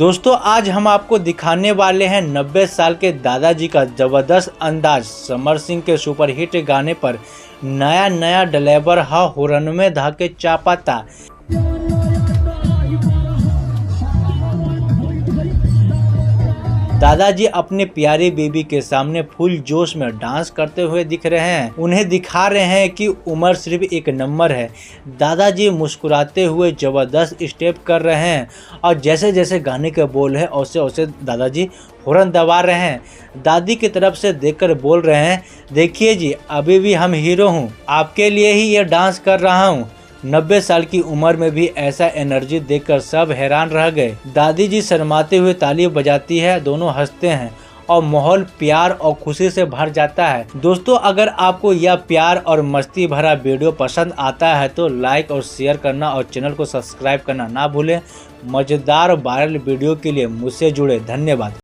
दोस्तों आज हम आपको दिखाने वाले हैं 90 साल के दादाजी का जबरदस्त अंदाज। समर सिंह के सुपरहिट गाने पर नया ड्राइवर हा हुरन में धाके चापाता। दादाजी अपने प्यारी बेबी के सामने फुल जोश में डांस करते हुए दिख रहे हैं। उन्हें दिखा रहे हैं कि उम्र सिर्फ एक नंबर है। दादाजी मुस्कुराते हुए जबरदस्त स्टेप कर रहे हैं और जैसे जैसे गाने के बोल है वैसे वैसे दादाजी हॉर्न दबा रहे हैं। दादी की तरफ से देखकर बोल रहे हैं, देखिए जी अभी भी हम हीरो हूँ, आपके लिए ही ये डांस कर रहा हूँ। 90 साल की उम्र में भी ऐसा एनर्जी देखकर सब हैरान रह गए। दादी जी शर्माते हुए ताली बजाती है, दोनों हंसते हैं और माहौल प्यार और खुशी से भर जाता है। दोस्तों अगर आपको यह प्यार और मस्ती भरा वीडियो पसंद आता है तो लाइक और शेयर करना और चैनल को सब्सक्राइब करना ना भूलें। मजेदार वायरल वीडियो के लिए मुझसे जुड़े धन्यवाद।